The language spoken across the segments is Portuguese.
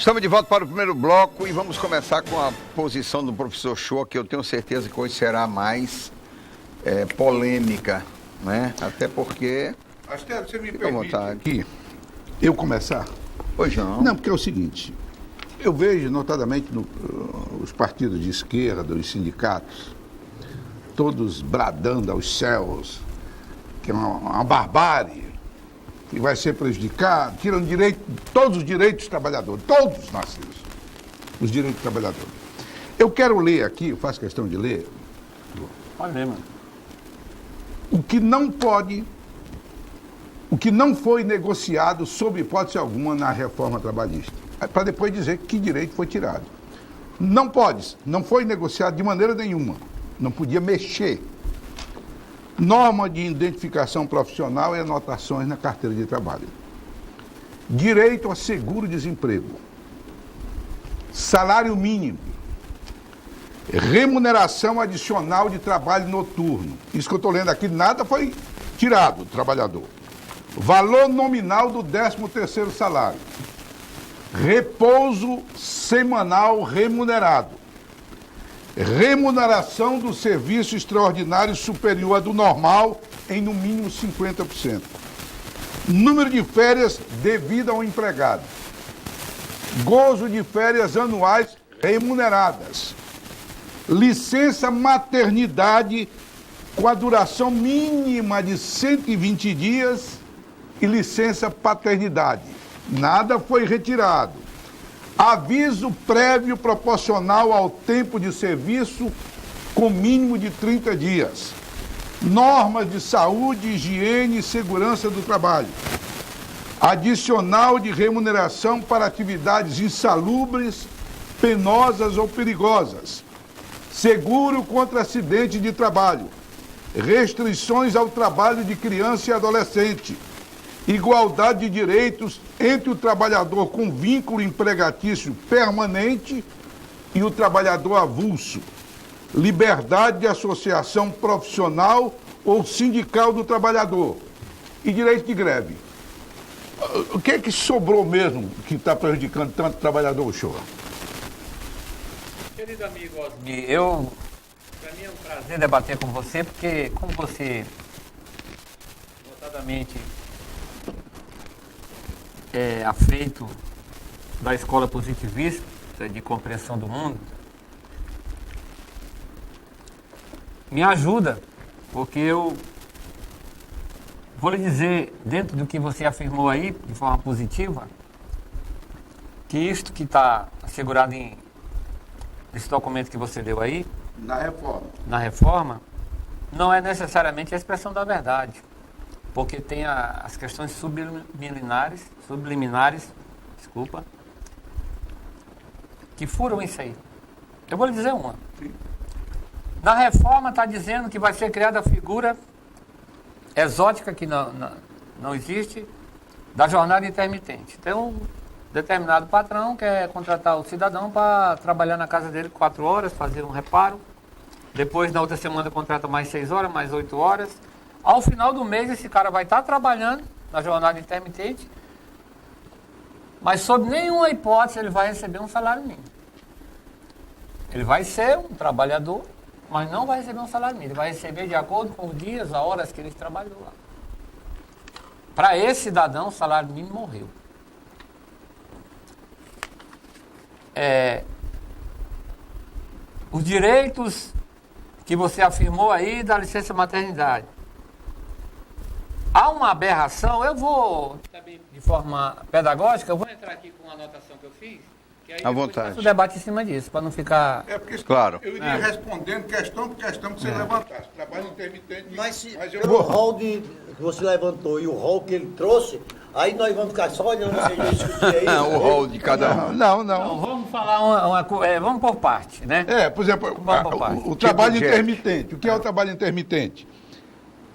Estamos de volta para o primeiro bloco e vamos começar com a posição do professor Shoa, que eu tenho certeza que hoje será mais polêmica, né? Até porque... Astério, você me Fica à permite vontade. aqui eu começar? Hoje não. Não, porque é o seguinte, eu vejo notadamente os partidos de esquerda, os sindicatos, todos bradando aos céus, que é uma barbárie, que vai ser prejudicado, tiram todos os direitos dos trabalhadores, todos nascidos, os direitos dos trabalhadores. Eu quero ler aqui, eu faço questão de ler, Pode ler, mano. o que não foi negociado sob hipótese alguma na reforma trabalhista, para depois dizer que direito foi tirado. Não foi negociado de maneira nenhuma, não podia mexer. Norma de identificação profissional e anotações na carteira de trabalho. Direito a seguro-desemprego. Salário mínimo. Remuneração adicional de trabalho noturno. Isso que eu estou lendo aqui, nada foi tirado do trabalhador. Valor nominal do 13º salário. Repouso semanal remunerado. Remuneração do serviço extraordinário superior à do normal em no mínimo 50%. Número de férias devido ao empregado. Gozo de férias anuais remuneradas. Licença maternidade com a duração mínima de 120 dias e licença paternidade. Nada foi retirado. Aviso prévio proporcional ao tempo de serviço com mínimo de 30 dias. Normas de saúde, higiene e segurança do trabalho. Adicional de remuneração para atividades insalubres, penosas ou perigosas. Seguro contra acidente de trabalho. Restrições ao trabalho de criança e adolescente. Igualdade de direitos entre o trabalhador com vínculo empregatício permanente e o trabalhador avulso. Liberdade de associação profissional ou sindical do trabalhador. E direito de greve. O que é que sobrou mesmo que está prejudicando tanto o trabalhador, Shoa? Querido amigo Osmi, para mim é um prazer debater com você, porque como você notadamente afeito da escola positivista de compreensão do mundo, me ajuda, porque eu vou lhe dizer, dentro do que você afirmou aí, de forma positiva, que isto que está assegurado nesse documento que você deu aí, na reforma, não é necessariamente a expressão da verdade, porque tem as questões subliminares, que furam isso aí. Eu vou lhe dizer uma. Sim. Na reforma está dizendo que vai ser criada a figura exótica, que não existe, da jornada intermitente. Tem um determinado patrão que quer contratar o cidadão para trabalhar na casa dele 4 horas, fazer um reparo. Depois, na outra semana, contrata mais 6 horas, mais 8 horas. Ao final do mês, esse cara vai estar trabalhando na jornada intermitente, mas sob nenhuma hipótese ele vai receber um salário mínimo. Ele vai ser um trabalhador, mas não vai receber um salário mínimo. Ele vai receber de acordo com os dias, as horas que ele trabalhou lá. Para esse cidadão, o salário mínimo morreu. Os direitos que você afirmou aí da licença maternidade. Há uma aberração, eu vou, também de forma pedagógica, eu vou entrar aqui com uma anotação que eu fiz, que aí à vontade. faço o debate em cima disso, para não ficar... Porque Claro. eu iria respondendo questão por questão que você levantasse. Trabalho intermitente. Mas eu o rol que você levantou e o rol que ele trouxe, aí nós vamos ficar só olhando você discutir aí. O rol de cada um. Então, vamos falar vamos por parte, né? Por exemplo, Vamos por parte. o trabalho Tipo de intermitente. O que é o trabalho intermitente?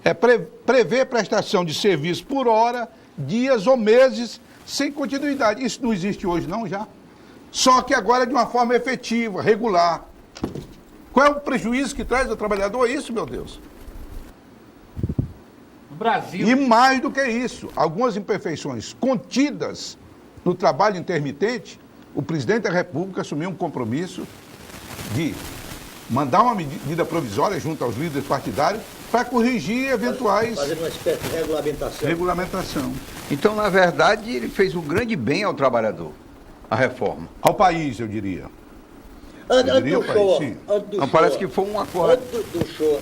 É prever prestação de serviço por hora, dias ou meses, sem continuidade. Isso não existe hoje, não, já. Só que agora é de uma forma efetiva, regular. Qual é o prejuízo que traz ao trabalhador? Isso, meu Deus. No Brasil... E mais do que isso, algumas imperfeições contidas no trabalho intermitente o presidente da República assumiu um compromisso de mandar uma medida provisória junto aos líderes partidários para corrigir eventuais Fazendo uma espécie de regulamentação. Então, na verdade, ele fez um grande bem ao trabalhador, a reforma. Ao país, eu diria. Antes do show, Não, parece que foi um acordo. Antes do show,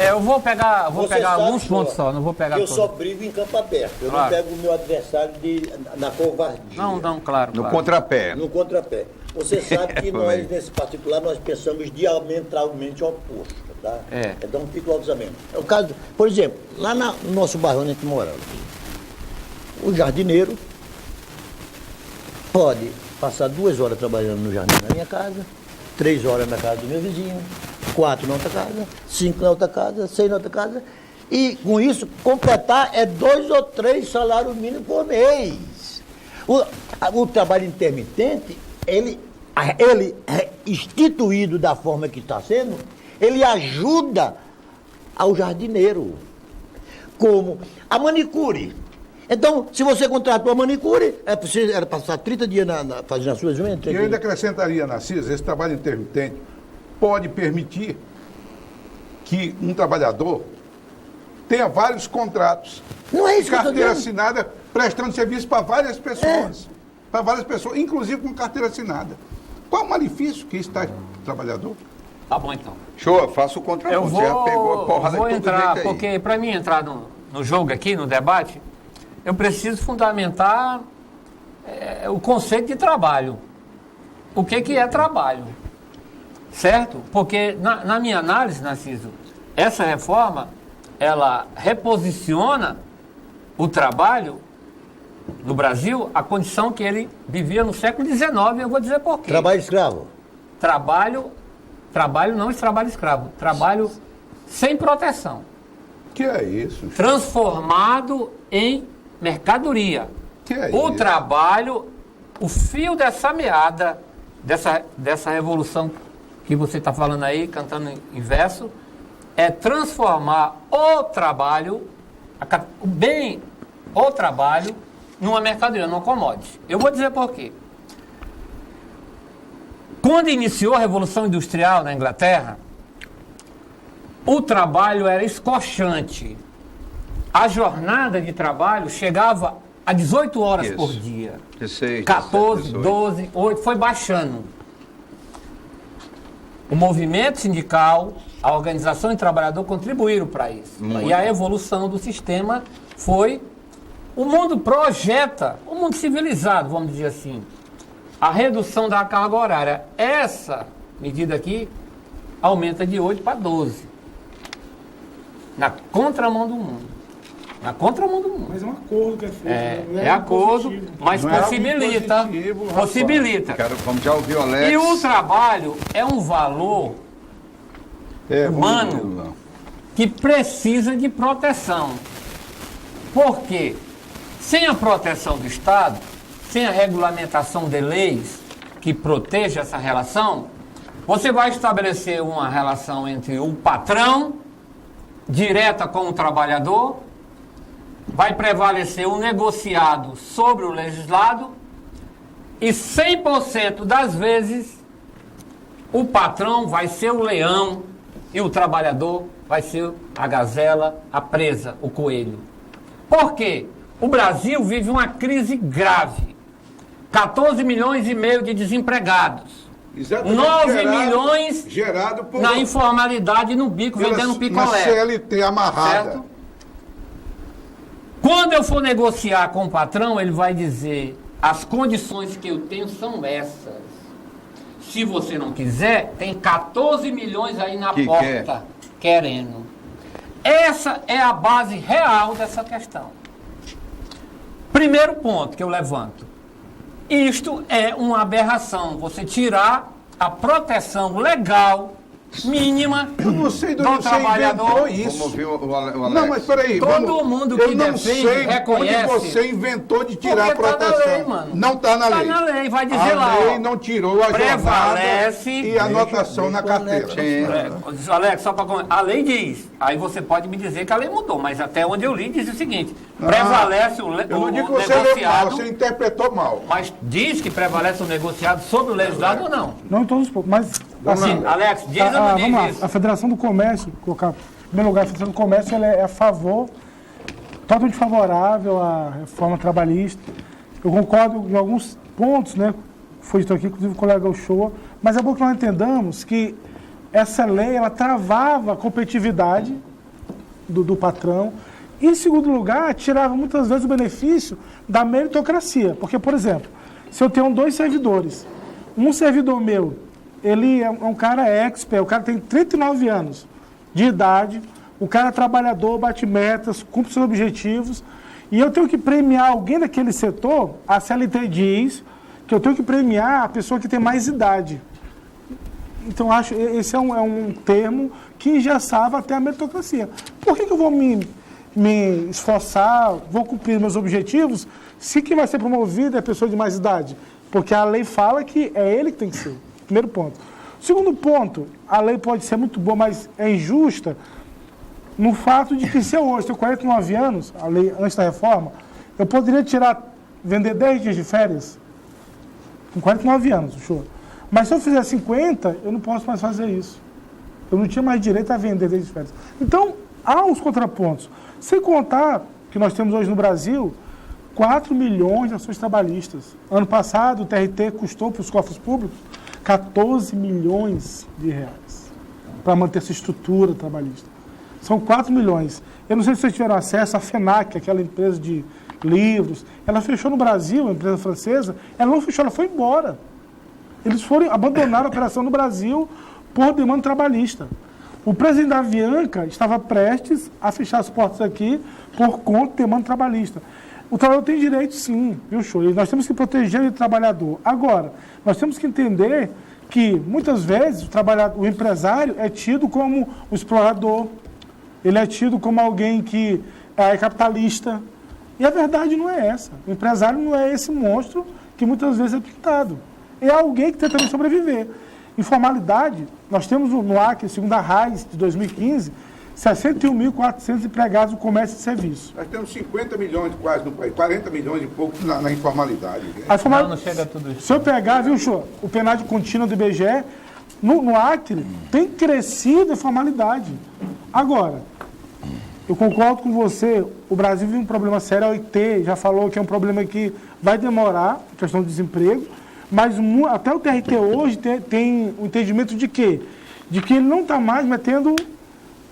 Eu vou pegar você alguns sabe, pontos Shoa, só, não vou pegar eu todos. só brigo em campo aberto. Eu Claro. não pego o meu adversário na covardia. Não, claro. No claro. contrapé. No contrapé. Você sabe que nós, nesse particular, nós pensamos diametralmente oposto, tá? É. Então fica o avisamento. É o caso, por exemplo, lá no nosso bairro onde a gente mora, o jardineiro pode passar 2 horas trabalhando no jardim na minha casa, 3 horas na casa do meu vizinho, 4 na outra casa, 5 na outra casa, 6 na outra casa, e com isso completar 2 ou 3 salários mínimos por mês. O trabalho intermitente, ele é instituído da forma que está sendo, ele ajuda ao jardineiro. Como a manicure. Então, se você contratou a manicure, era passar 30 dias fazendo as suas unhas. E eu ainda acrescentaria, Narciso, esse trabalho intermitente pode permitir que um trabalhador tenha vários contratos. Não é isso que eu estou Carteira dizendo. assinada, prestando serviço para várias pessoas. Para várias pessoas, inclusive com carteira assinada. Qual o malefício que está trabalhador? Tá bom, então. Show, faça o contraponto. Eu Você já pegou a porrada vou de todo entrar, jeito aí. porque para mim entrar no jogo aqui, no debate, eu preciso fundamentar o conceito de trabalho. O que é trabalho? Certo? Porque na minha análise, Narciso, essa reforma, ela reposiciona o trabalho no Brasil, a condição que ele vivia no século XIX, eu vou dizer por quê. Trabalho escravo. Trabalho não é trabalho escravo, trabalho sem proteção, Que é isso? transformado em mercadoria. Que é O isso? trabalho, o fio dessa meada, dessa revolução que você está falando aí, cantando em verso, é transformar o trabalho, o trabalho, numa mercadoria, numa commodity. Eu vou dizer por quê. Quando iniciou a Revolução Industrial na Inglaterra, o trabalho era escochante. A jornada de trabalho chegava a 18 horas Isso. por dia. 16, 14, 17, 12, 8, foi baixando. O movimento sindical, a organização de trabalhador contribuíram para isso. Muito. E a evolução do sistema foi... O mundo projeta, o mundo civilizado, vamos dizer assim, a redução da carga horária. Essa medida aqui aumenta de 8 para 12. Na contramão do mundo. Na contramão do mundo. Mas é um acordo que é feito. não É acordo, impositivo. mas Não é algo possibilita. impositivo, rapaz. Possibilita. Como já ouviu o Alex. E o trabalho é um valor humano vamos lá. que precisa de proteção. Por quê? Sem a proteção do Estado, sem a regulamentação de leis que proteja essa relação, você vai estabelecer uma relação entre o patrão, direta com o trabalhador, vai prevalecer o negociado sobre o legislado e 100% das vezes o patrão vai ser o leão e o trabalhador vai ser a gazela, a presa, o coelho. Por quê? O Brasil vive uma crise grave. 14 milhões e meio de desempregados. Exatamente, 9 milhões gerado por na informalidade no bico, vendendo uma picolé. CLT amarrada. Certo? Quando eu for negociar com o patrão, ele vai dizer: as condições que eu tenho são essas. Se você não quiser, tem 14 milhões aí na Que porta querendo. Essa é a base real dessa questão. Primeiro ponto que eu levanto. Isto é uma aberração. Você tirar a proteção legal mínima não sei de do onde você trabalhador. inventou isso. Vamos ouvir o Alex. Não, mas peraí. Todo mundo que eu não defende, sei reconhece. onde você inventou de tirar a Porque tá proteção. na lei, mano. Não está na Tá lei. na lei, vai dizer lá, A lei ó, não tirou a prevalece- jornada e a anotação na carteira. Alex, só para a lei diz, aí você pode me dizer que a lei mudou, mas até onde eu li diz o seguinte, prevalece o Eu não digo que você leu mal, negociado, você interpretou mal. mas diz que prevalece o negociado sobre o legislado ou não? Não em todos os pontos, mas assim, Alex, diz ou não vamos lá, diz isso? a Federação do Comércio, colocar em primeiro lugar, a Federação do Comércio ela é a favor, totalmente favorável à reforma trabalhista. Eu concordo em alguns pontos, né? Foi dito aqui, inclusive o colega Uchoa, mas é bom que nós entendamos que essa lei ela travava a competitividade do patrão e, em segundo lugar, tirava muitas vezes o benefício da meritocracia. Porque, por exemplo, se eu tenho 2 servidores, um servidor meu, ele é um cara expert, o cara tem 39 anos de idade, o cara é trabalhador, bate metas, cumpre seus objetivos, e eu tenho que premiar alguém daquele setor, a CLT diz que eu tenho que premiar a pessoa que tem mais idade. Então, acho esse é um termo que engessava até a meritocracia. Por que eu vou me esforçar, vou cumprir meus objetivos, se quem vai ser promovido é a pessoa de mais idade? Porque a lei fala que é ele que tem que ser. Primeiro ponto. Segundo ponto, a lei pode ser muito boa, mas é injusta no fato de que se eu hoje tenho 49 anos, a lei antes da reforma, eu poderia vender 10 dias de férias com 49 anos, show. Mas se eu fizer 50, eu não posso mais fazer isso. Eu não tinha mais direito a vender 10 dias de férias. Então, há uns contrapontos. Sem contar que nós temos hoje no Brasil 4 milhões de ações trabalhistas. Ano passado, o TRT custou para os cofres públicos 14 milhões de reais para manter essa estrutura trabalhista. São 4 milhões. Eu não sei se vocês tiveram acesso à FENAC, aquela empresa de livros. Ela fechou no Brasil, a empresa francesa. Ela não fechou, ela foi embora. Eles abandonaram a operação no Brasil por demanda trabalhista. O presidente da Avianca estava prestes a fechar as portas aqui por conta de demanda trabalhista. O trabalhador tem direito, sim, viu, show? E nós temos que proteger o trabalhador. Agora, nós temos que entender que, muitas vezes, o empresário é tido como o explorador, ele é tido como alguém que é capitalista. E a verdade não é essa. O empresário não é esse monstro que muitas vezes é pintado. É alguém que tenta sobreviver. Informalidade, nós temos no Acre, segundo a RAIS de 2015, 61.400 empregados no comércio e serviço. Nós temos 50 milhões quase no país, 40 milhões e pouco na informalidade. Não chega a tudo isso. Se eu pegar, viu, show, o PNAD contínuo do IBGE, no Acre, tem crescido a informalidade. Agora, eu concordo com você, o Brasil vive um problema sério, a OIT já falou que é um problema que vai demorar, a questão do desemprego, mas até o TRT hoje tem um entendimento de quê? De que ele não está mais metendo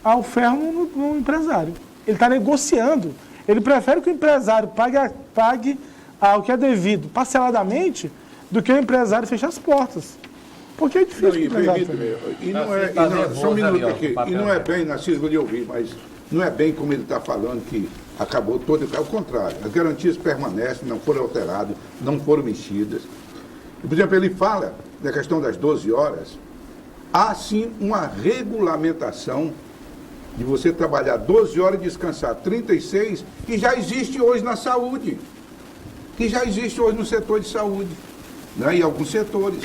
ao ferro no empresário. Ele está negociando. Ele prefere que o empresário pague o que é devido parceladamente do que o empresário fechar as portas. Porque é difícil o empresário. Só um minuto aqui. E não é bem, Narciso, de ouvir, mas não é bem como ele está falando que acabou todo. Ao contrário, as garantias permanecem, não foram alteradas, não foram mexidas. Por exemplo, ele fala da questão das 12 horas. Há sim uma regulamentação de você trabalhar 12 horas e descansar 36, que já existe hoje na saúde, que já existe hoje no setor de saúde, né? Em alguns setores.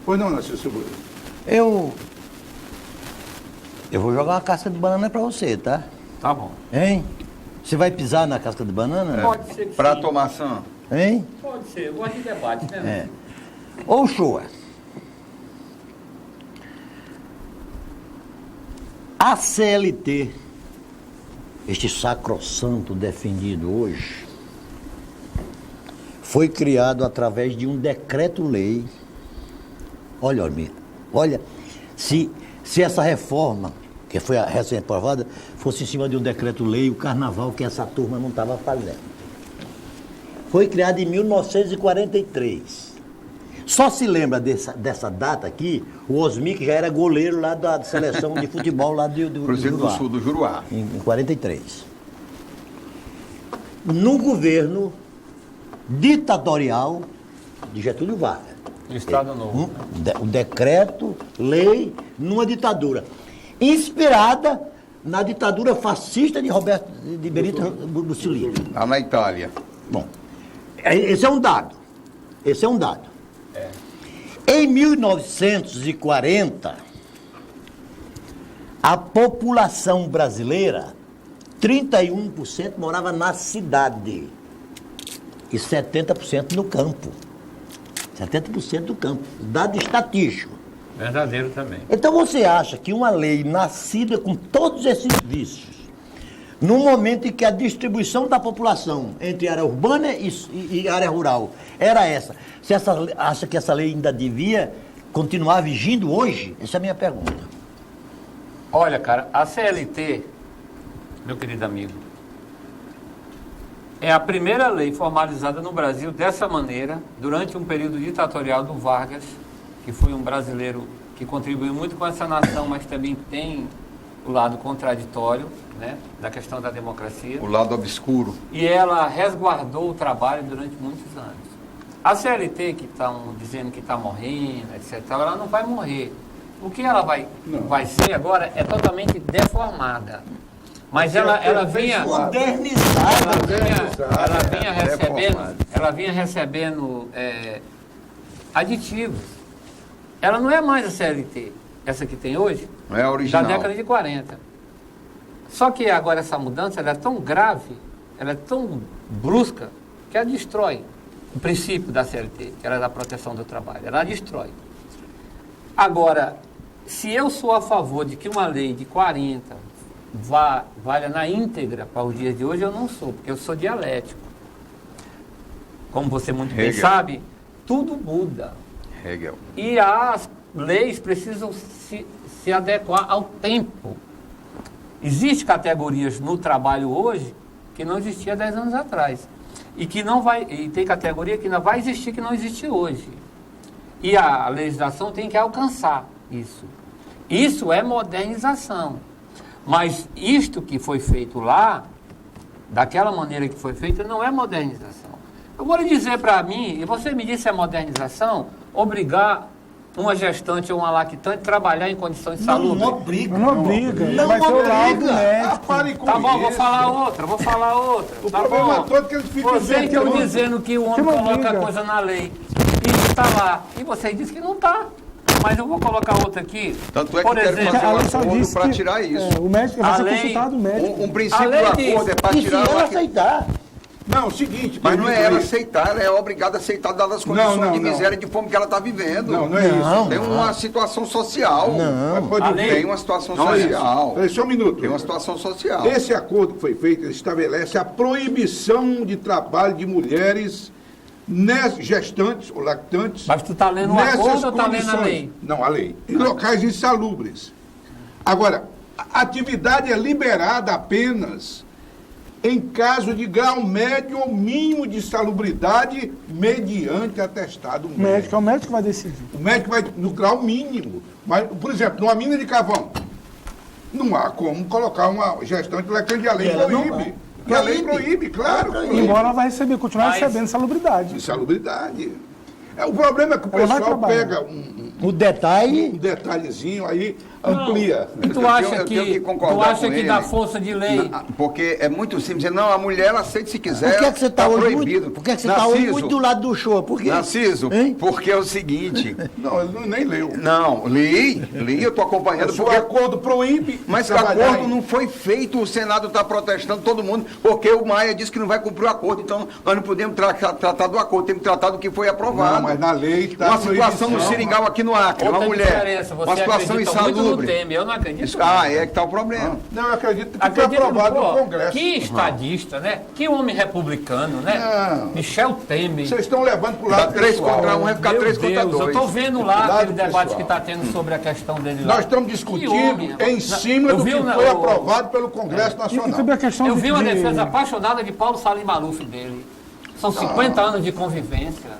Pois não, Narciso? Eu vou jogar uma casca de banana para você, tá? Tá bom. Hein? Você vai pisar na casca de banana? Pode ser que Para sim. tomar ação. Hein? Pode ser, eu gosto de debate, né? Ô, Shoa, a CLT, este sacrossanto defendido hoje, foi criado através de um decreto-lei. Olha, se essa reforma, que foi recente aprovada, fosse em cima de um decreto-lei, o carnaval que essa turma não estava fazendo. Foi criado em 1943. Só se lembra dessa data aqui, o Osmi, que já era goleiro lá da seleção de futebol lá do Cruzeiro do Sul, do Juruá. em 43. No governo ditatorial de Getúlio Vargas. Estado Novo. Um decreto, lei, numa ditadura. Inspirada na ditadura fascista de Benito Mussolini. Lá na Itália. Bom, esse é um dado. Esse é um dado. Em 1940, a população brasileira, 31% morava na cidade e 70% no campo. 70% do campo. Dado estatístico. Verdadeiro também. Então você acha que uma lei nascida com todos esses vícios, no momento em que a distribuição da população entre área urbana e área rural era essa, você acha que essa lei ainda devia continuar vigindo hoje? Essa é a minha pergunta. Olha, cara, a CLT, meu querido amigo, é a primeira lei formalizada no Brasil dessa maneira, durante um período ditatorial do Vargas, que foi um brasileiro que contribuiu muito com essa nação, mas também tem o lado contraditório, né, da questão da democracia. O lado obscuro. E ela resguardou o trabalho durante muitos anos. A CLT, que estão dizendo que está morrendo, etc., ela não vai morrer. O que ela vai ser agora é totalmente deformada. Mas ela vinha Modernizada. ela vinha recebendo aditivos. Ela não é mais a CLT, essa que tem hoje, Não é a original. da década de 40. Só que agora essa mudança ela é tão grave, ela é tão brusca, que ela destrói o princípio da CLT, que era da proteção do trabalho. Ela destrói. Agora, se eu sou a favor de que uma lei de 40 valha na íntegra para os dias de hoje, eu não sou, porque eu sou dialético. Como você muito bem Hegel. sabe, tudo muda. Hegel. E as leis precisam se adequar ao tempo. Existem categorias no trabalho hoje que não existia 10 anos atrás. E tem categoria que não vai existir, que não existe hoje. E a legislação tem que alcançar isso. Isso é modernização. Mas isto que foi feito lá, daquela maneira que foi feito, não é modernização. Eu vou lhe dizer para mim, e você me disse é modernização, obrigar uma gestante ou uma lactante a trabalhar em condições insalubres. Não obriga. Não obriga. Não Vai ser o laudo obriga. médico. Pare com Tá bom, vou isso. falar outra. O Tá problema bom. todo é que eles ficam Você que inventando. dizendo que o homem Que não coloca obriga. a coisa na lei. Isso está lá. E você diz que não está. Mas eu vou colocar outra aqui. Tanto é que Por quero exemplo, fazer A um lei só acordo disse para que tirar isso. o médico vai A ser lei- consultado o médico. Um princípio A do lei acordo diz, é para E se tirar ela o aceitar? Não, o seguinte... Mas não é permita ela aí. aceitar, ela é obrigada a aceitar dadas as condições não, de não. miséria e de fome que ela está vivendo. Não é isso. Tem uma situação social. Mas pode A ouvir. lei- Tem uma situação Não é isso. social. Peraí, só um minuto. Tem uma situação social. Esse acordo que foi feito, ele estabelece a proibição de trabalho de mulheres gestantes ou lactantes. Mas tu está lendo o nessas acordo ou está lendo a condições. lei? Não, a lei. Em locais insalubres. Agora, a atividade é liberada apenas em caso de grau médio ou mínimo de insalubridade mediante atestado O médico. médico é o médico que vai decidir. O médico vai no grau mínimo. Mas, por exemplo, numa mina de carvão, não há como colocar uma gestante lactante. A lei Ela não proíbe. vai. E a lei Proíbe. proíbe, claro. Proíbe. Proíbe. Embora ela vai continuar Mas- recebendo salubridade. Insalubridade. O problema é que o Ela vai pessoal trabalhar. pega um O detalhe, detalhezinho aí, amplia. E tu Eu acha tenho que, que concordar com dá ele. força de lei? Porque é muito simples dizer, não, a mulher ela aceita se quiser. por que é que você está hoje proibido. muito, por que é que você tá hoje Narciso, muito do lado do show? Por quê? Narciso, Hein? porque é o seguinte. Não, ele nem leu. Não, li, eu estou acompanhando. O Porque, acordo proíbe. mas o trabalhar acordo em- não foi feito, o Senado está protestando todo mundo, porque o Maia disse que não vai cumprir o acordo. Então, nós não podemos tratar do acordo, temos que tratar do que foi aprovado. Não, mas na lei está Uma situação no Seringal aqui no Acre, uma Outra mulher, diferença, você uma situação acredita muito no insalubre. Temer, eu não acredito. Isso- Ah, é que está o problema. Não, eu acredito que foi Acredito aprovado no pô, Congresso. Que estadista, né? Que homem republicano, né? Não. Michel Temer. Vocês estão levando para o Dá lado 3 pessoal. contra 1, vai ficar Meu 3 contra Deus, 2. eu tô vendo lá Cuidado, aquele debate pessoal. que está tendo sobre a questão dele lá. Nós estamos Que discutindo homem, em rapaz. cima Eu do vi que o- foi o- aprovado pelo Congresso E Nacional. sobre a questão Eu vi uma de- defesa apaixonada de Paulo Salim Maluf dele. São 50 anos de convivência,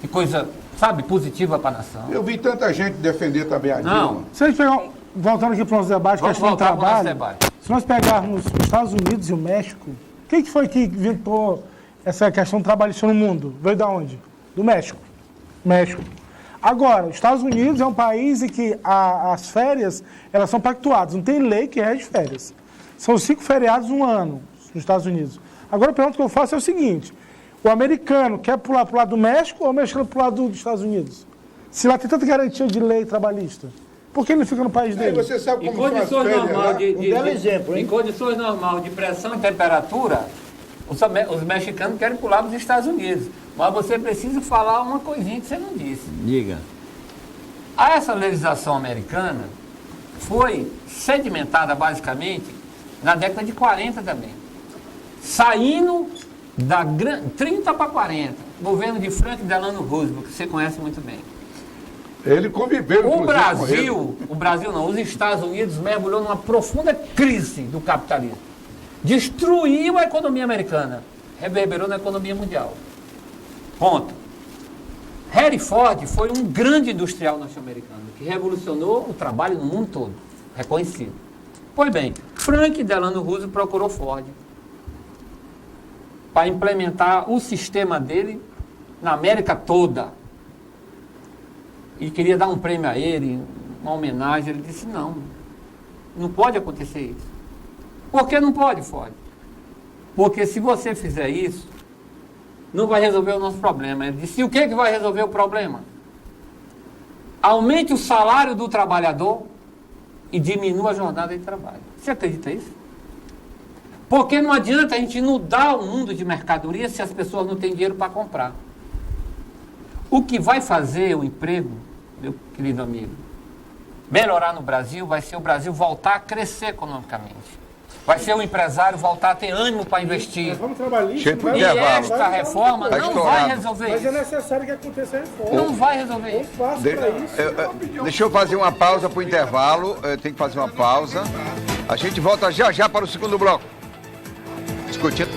de coisa, sabe, positiva para a nação. Eu vi tanta gente defender também a Dilma. Não. Se a gente pegar, voltando aqui para o nosso debate, Vamos questão do voltar para o nosso trabalho, debate. se nós pegarmos os Estados Unidos e o México, quem que foi que inventou essa questão trabalhista no mundo? Veio da onde? Do México. México. Agora, os Estados Unidos é um país em que as férias, elas são pactuadas. Não tem lei que rege férias. São 5 feriados no ano nos Estados Unidos. Agora, a pergunta que eu faço é o seguinte. O americano quer pular para o lado do México ou o mexicano para o lado dos Estados Unidos? Se lá tem tanta garantia de lei trabalhista, por que ele não fica no país E dele? você sabe Em como são as condições férias normais lá? de, belo exemplo, hein? em condições normais de pressão e temperatura, os mexicanos querem pular para os Estados Unidos. Mas você precisa falar uma coisinha que você não disse. Diga. Essa legislação americana foi sedimentada basicamente na década de 40 também. Saindo da 30 para 40, governo de Franklin Delano Roosevelt, que você conhece muito bem. Ele conviveu, O inclusive, com Brasil não, os Estados Unidos mergulhou numa profunda crise do capitalismo. Destruiu a economia americana, reverberou na economia mundial. Ponto. Henry Ford foi um grande industrial norte-americano que revolucionou o trabalho no mundo todo, reconhecido. Pois bem, Franklin Delano Roosevelt procurou Ford para implementar o sistema dele na América toda. E queria dar um prêmio a ele, uma homenagem. Ele disse, não pode acontecer isso. Por que não pode, Ford? Porque se você fizer isso, não vai resolver o nosso problema. Ele disse, e o que vai resolver o problema? Aumente o salário do trabalhador e diminua a jornada de trabalho. Você acredita nisso? Porque não adianta a gente inundar o mundo de mercadoria se as pessoas não têm dinheiro para comprar. O que vai fazer o emprego, meu querido amigo, melhorar no Brasil, vai ser o Brasil voltar a crescer economicamente. Vai ser o empresário voltar a ter ânimo para investir. Vamos trabalhista, Cheio pro vai- E intervalo. esta reforma Tá não estourado. vai resolver Mas é isso. necessário que aconteça a reforma. Não vai resolver Eu isso. faço De- para isso. Deixa eu fazer uma pausa para o intervalo. Eu tenho que fazer uma pausa. A gente volta já já para o segundo bloco. Discutindo.